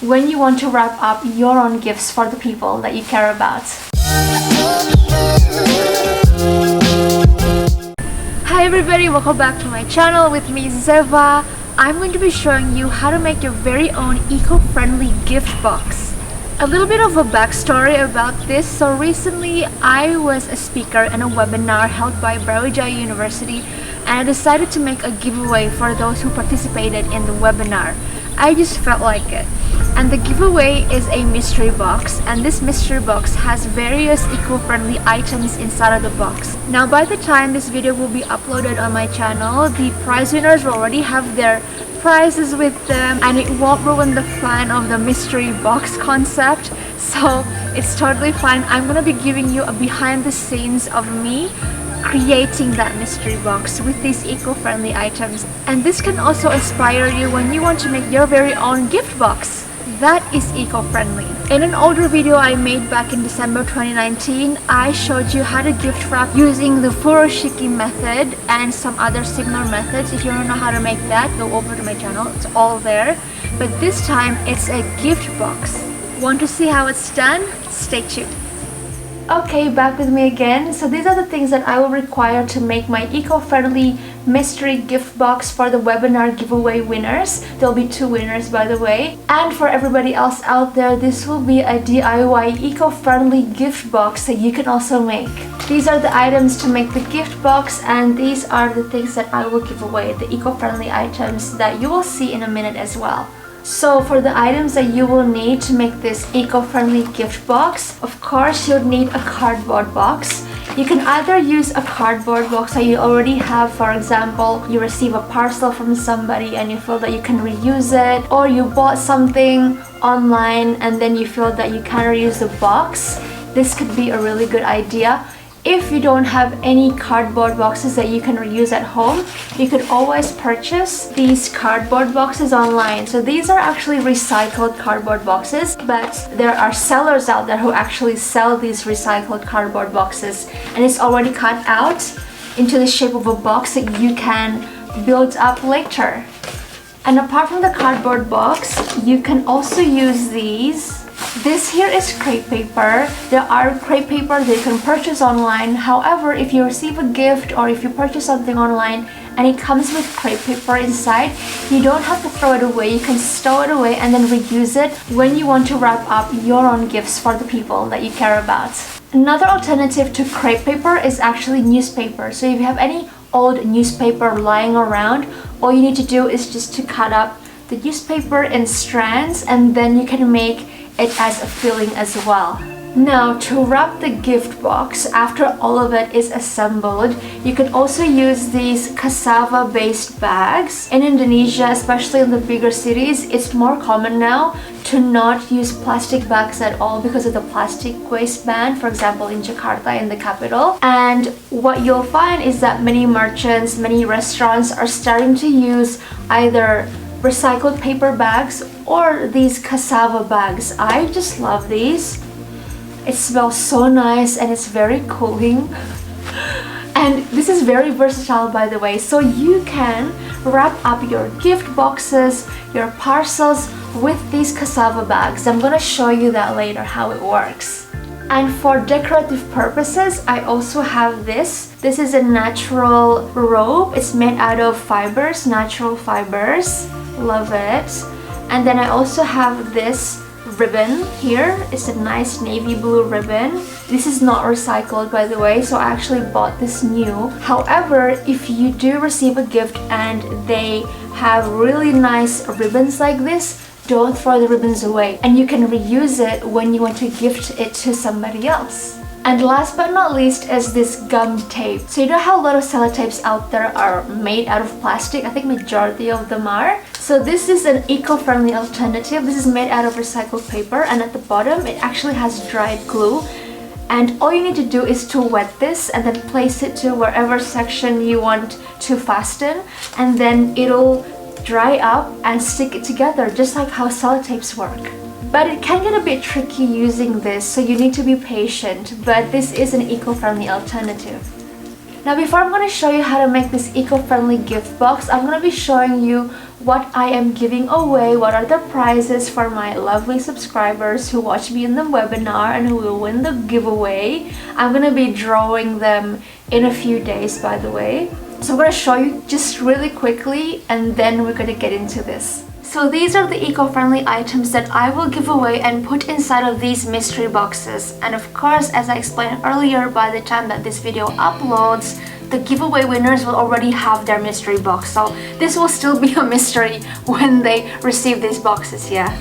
when you want to wrap up your own gifts for the people that you care about. Hi everybody, welcome back to my channel with me, Zeva. I'm going to be showing you how to make your very own eco-friendly gift box. A little bit of a backstory about this. So recently I was a speaker in a webinar held by Brawijaya University, and I decided to make a giveaway for those who participated in the webinar. I just felt like it. And the giveaway is a mystery box, and this mystery box has various eco-friendly items inside of the box. Now by the time this video will be uploaded on my channel, the prize winners will already have their prizes with them, and it won't ruin the fun of the mystery box concept, so it's totally fine. I'm gonna be giving you a behind the scenes of me creating that mystery box with these eco-friendly items, and this can also inspire you when you want to make your very own gift box that is eco-friendly. In an older video I made back in December 2019, I showed you how to gift wrap using the furoshiki method and some other similar methods. If you don't know how to make that, go over to my channel, it's all there. But this time it's a gift box. Want to see how it's done? Stay tuned. Okay, back with me again. So these are the things that I will require to make my eco-friendly mystery gift box for the webinar giveaway winners. There'll be 2 winners, by the way. And for everybody else out there, this will be a DIY eco-friendly gift box that you can also make. These are the items to make the gift box, and these are the things that I will give away, the eco-friendly items that you will see in a minute as well. So for the items that you will need to make this eco-friendly gift box, of course you'll need a cardboard box. You can either use a cardboard box that you already have. For example, you receive a parcel from somebody and you feel that you can reuse it, or you bought something online and then you feel that you can reuse the box. This could be a really good idea. If you don't have any cardboard boxes that you can reuse at home, you could always purchase these cardboard boxes online. So these are actually recycled cardboard boxes, but there are sellers out there who actually sell these recycled cardboard boxes, and it's already cut out into the shape of a box that you can build up later. And apart from the cardboard box, you can also use these. This here is crepe paper. There are crepe paper that you can purchase online. However, if you receive a gift or if you purchase something online and it comes with crepe paper inside, you don't have to throw it away. You can stow it away and then reuse it when you want to wrap up your own gifts for the people that you care about. Another alternative to crepe paper is actually newspaper. So if you have any old newspaper lying around, all you need to do is just to cut up the newspaper in strands, and then you can make it as a filling as well. Now to wrap the gift box, after all of it is assembled, you can also use these cassava based bags. In Indonesia, especially in the bigger cities, it's more common now to not use plastic bags at all because of the plastic waste ban, for example in Jakarta, in the capital. And what you'll find is that many merchants, many restaurants are starting to use either recycled paper bags or these cassava bags. I just love these. It smells so nice and it's very cooling. And this is very versatile, by the way, so you can wrap up your gift boxes, your parcels with these cassava bags. I'm gonna show you that later how it works. And for decorative purposes, I also have this. This is a natural rope. It's made out of fibers, natural fibers. Love it. And then I also have this ribbon here. It's a nice navy blue ribbon. This is not recycled, by the way, so I actually bought this new. However, if you do receive a gift and they have really nice ribbons like this, don't throw the ribbons away, and you can reuse it when you want to gift it to somebody else. And last but not least is this gum tape. So you know how a lot of sellotapes out there are made out of plastic? I think majority of them are. So this is an eco-friendly alternative. This is made out of recycled paper, and at the bottom it actually has dried glue. And all you need to do is to wet this and then place it to wherever section you want to fasten, and then it'll dry up and stick it together just like how sellotapes work. But it can get a bit tricky using this, so you need to be patient, but this is an eco-friendly alternative. Now before I'm going to show you how to make this eco-friendly gift box, I'm going to be showing you what I am giving away, what are the prizes for my lovely subscribers who watch me in the webinar and who will win the giveaway. I'm gonna be drawing them in a few days, by the way. So I'm gonna show you just really quickly and then we're gonna get into this. So these are the eco-friendly items that I will give away and put inside of these mystery boxes. And of course, as I explained earlier, by the time that this video uploads, the giveaway winners will already have their mystery box. So this will still be a mystery when they receive these boxes, yeah.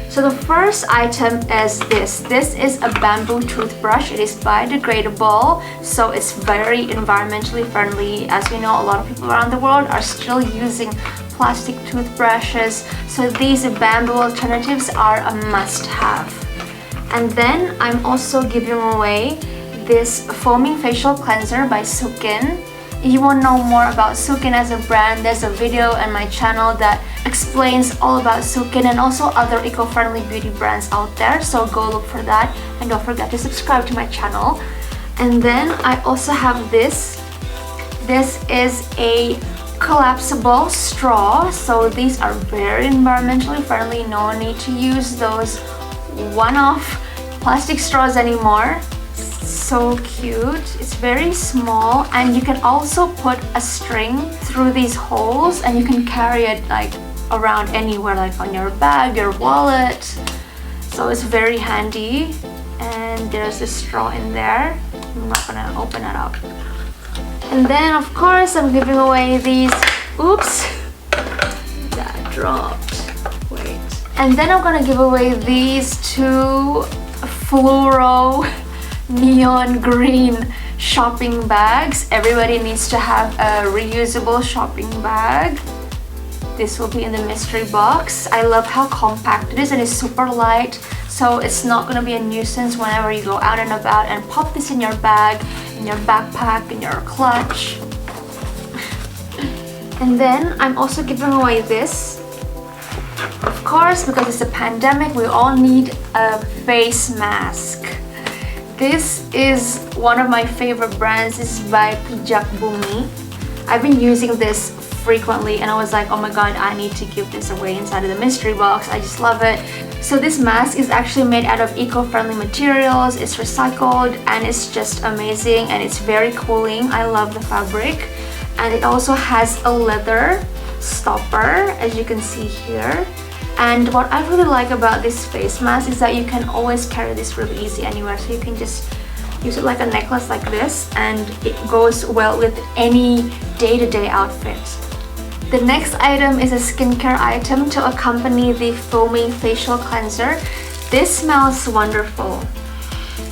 So the first item is this. This is a bamboo toothbrush. It is biodegradable, so it's very environmentally friendly. As we know, a lot of people around the world are still using plastic toothbrushes, so these bamboo alternatives are a must-have. And then I'm also giving away this foaming facial cleanser by Sukin. If you want to know more about Sukin as a brand, there's a video on my channel that explains all about Sukin and also other eco-friendly beauty brands out there, so go look for that and don't forget to subscribe to my channel. And then I also have this. This is a collapsible straw, so these are very environmentally friendly. No need to use those one-off plastic straws anymore. So cute. It's very small and you can also put a string through these holes and you can carry it like around anywhere, like on your bag, your wallet. So it's very handy. And there's a straw in there. I'm not gonna open it up. And then of course I'm giving away these, oops, that dropped, wait. And then I'm gonna give away these two fluoro neon green shopping bags. Everybody needs to have a reusable shopping bag. This will be in the mystery box. I love how compact it is and it's super light, so it's not gonna be a nuisance whenever you go out and about, and pop this in your bag, in your backpack, in your clutch. And then I'm also giving away this. Of course, because it's a pandemic, we all need a face mask. This is one of my favorite brands. This is by Pijak Bumi. I've been using this frequently and I was like, oh my god, I need to give this away inside of the mystery box. I just love it. So this mask is actually made out of eco-friendly materials. It's recycled and it's just amazing and it's very cooling. I love the fabric. And it also has a leather stopper, as you can see here. And what I really like about this face mask is that you can always carry this really easy anywhere. So you can just use it like a necklace like this and it goes well with any day-to-day outfit. The next item is a skincare item to accompany the foaming facial cleanser. This smells wonderful.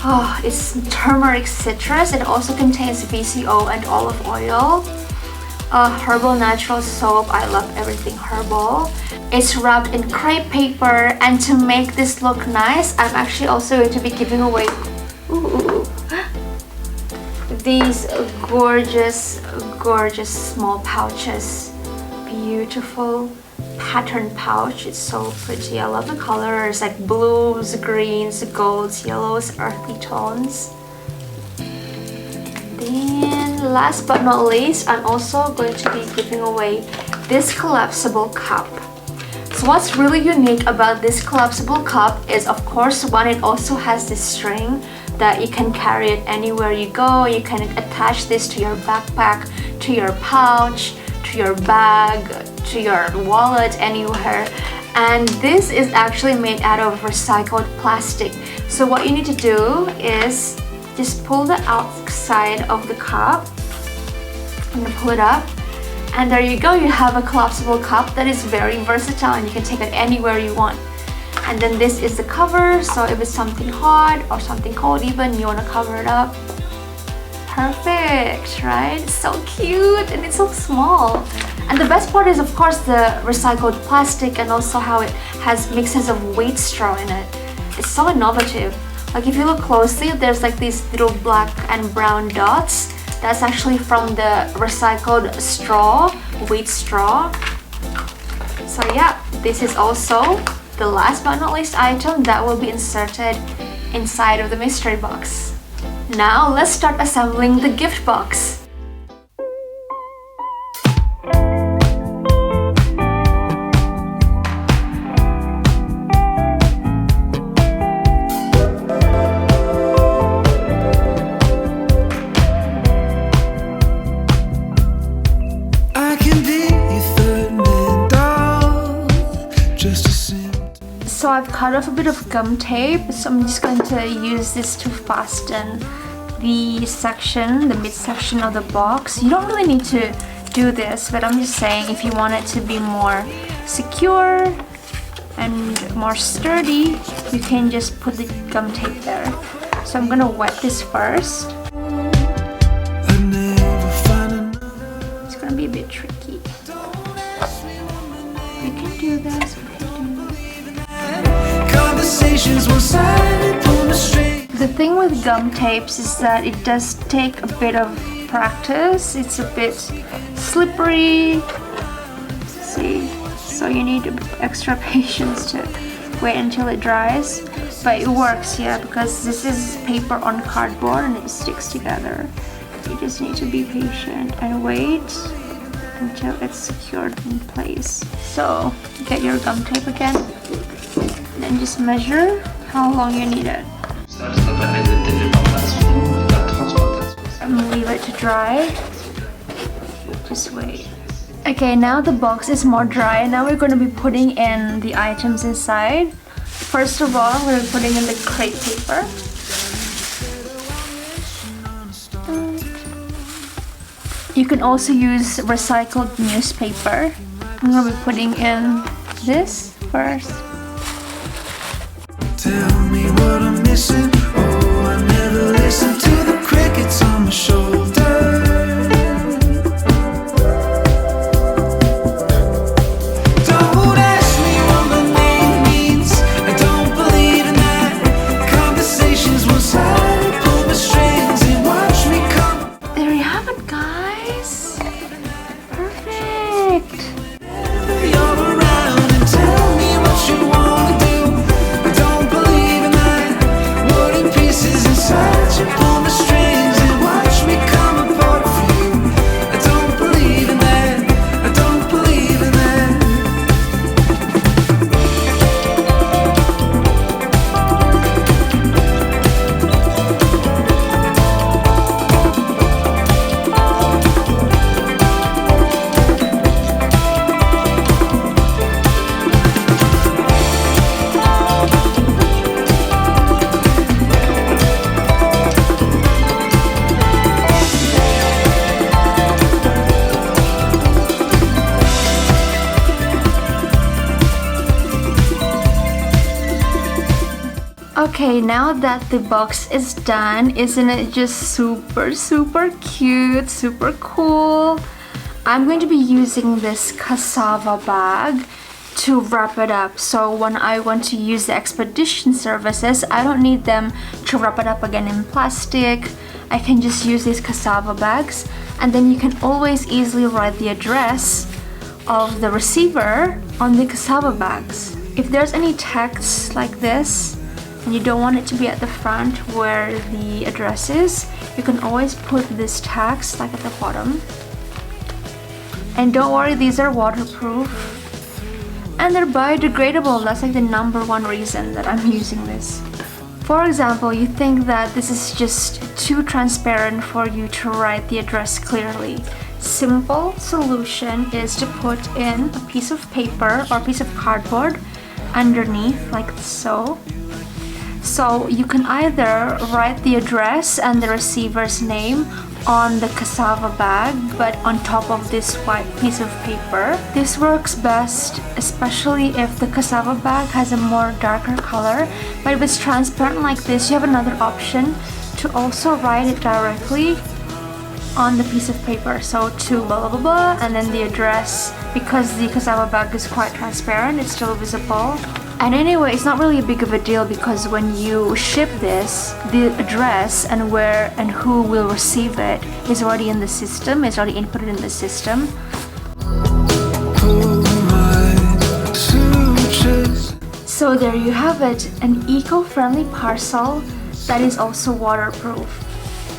Oh, it's turmeric citrus. It also contains VCO and olive oil. Herbal natural soap. I love everything herbal. It's wrapped in crepe paper, and to make this look nice, I'm actually also going to be giving away these gorgeous small pouches. Beautiful pattern pouch. It's so pretty. I love the colors, like blues, greens, golds, yellows, earthy tones. Then last but not least, I'm also going to be giving away this collapsible cup. So what's really unique about this collapsible cup is, of course, one, it also has this string that you can carry it anywhere you go. You can attach this to your backpack, to your pouch, to your bag, to your wallet, anywhere. And this is actually made out of recycled plastic. So what you need to do is just pull the outside of the cup and pull it up. And there you go, you have a collapsible cup that is very versatile and you can take it anywhere you want. And then this is the cover, so if it's something hot or something cold even, you want to cover it up. Perfect, right? It's so cute and it's so small. And the best part is, of course, the recycled plastic and also how it has mixes of wheat straw in it. It's so innovative. Like if you look closely, there's like these little black and brown dots. That's actually from the recycled straw, wheat straw. So yeah, this is also the last but not least item that will be inserted inside of the mystery box. Now let's start assembling the gift box. So I've cut off a bit of gum tape, so I'm just going to use this to fasten the section, the midsection of the box. You don't really need to do this, but I'm just saying if you want it to be more secure and more sturdy, you can just put the gum tape there. So I'm gonna wet this first. It's gonna be a bit tricky. You can do this. The thing with gum tapes is that it does take a bit of practice. It's a bit slippery. See, so you need extra patience to wait until it dries. But it works, yeah, because this is paper on cardboard and it sticks together. You just need to be patient and wait until it's secured in place. So get your gum tape again, then just measure how long you need it. And leave it to dry. Just wait. Okay, now the box is more dry. Now we're going to be putting in the items inside. First of all, we're putting in the crepe paper. You can also use recycled newspaper. I'm going to be putting in this first. Tell me what I'm missing. Oh, I never listen to the crickets on my shoulder. Don't ask me what my name means. I don't believe in that. Conversations one side, pull the strings and watch me come. There you have it, guys. Perfect. You're around and tell me what you want to do. I don't believe in that. Wooden pieces inside you, pull the strings and watch me come apart for you. I don't believe in that. I don't believe in that. Okay, now that the box is done, isn't it just super cute, super cool? I'm going to be using this cassava bag to wrap it up, so when I want to use the expedition services, I don't need them to wrap it up again in plastic. I can just use these cassava bags, and then you can always easily write the address of the receiver on the cassava bags. If there's any text like this and you don't want it to be at the front where the address is, you can always put this text like at the bottom. And don't worry, these are waterproof and they're biodegradable. That's like the #1 reason that I'm using this. For example, you think that this is just too transparent for you to write the address clearly. Simple solution is to put in a piece of paper or a piece of cardboard underneath like so. So you can either write the address and the receiver's name on the cassava bag, but on top of this white piece of paper. This works best, especially if the cassava bag has a more darker color. But if it's transparent like this, you have another option to also write it directly on the piece of paper. So to blah blah blah, and then the address, because the cassava bag is quite transparent, it's still visible. And anyway, it's not really a big of a deal because when you ship this, the address and where and who will receive it is already in the system, it's already inputted in the system. So there you have it, an eco-friendly parcel that is also waterproof.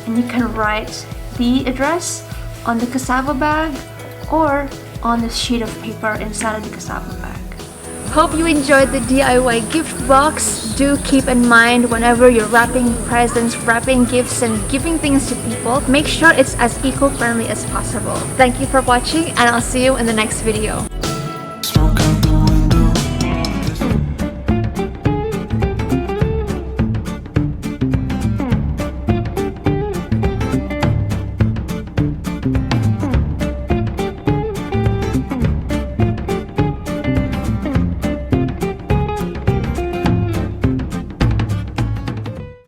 And you can write the address on the cassava bag or on the sheet of paper inside of the cassava bag. Hope you enjoyed the DIY gift box. Do keep in mind whenever you're wrapping presents, wrapping gifts and giving things to people, make sure it's as eco-friendly as possible. Thank you for watching and I'll see you in the next video.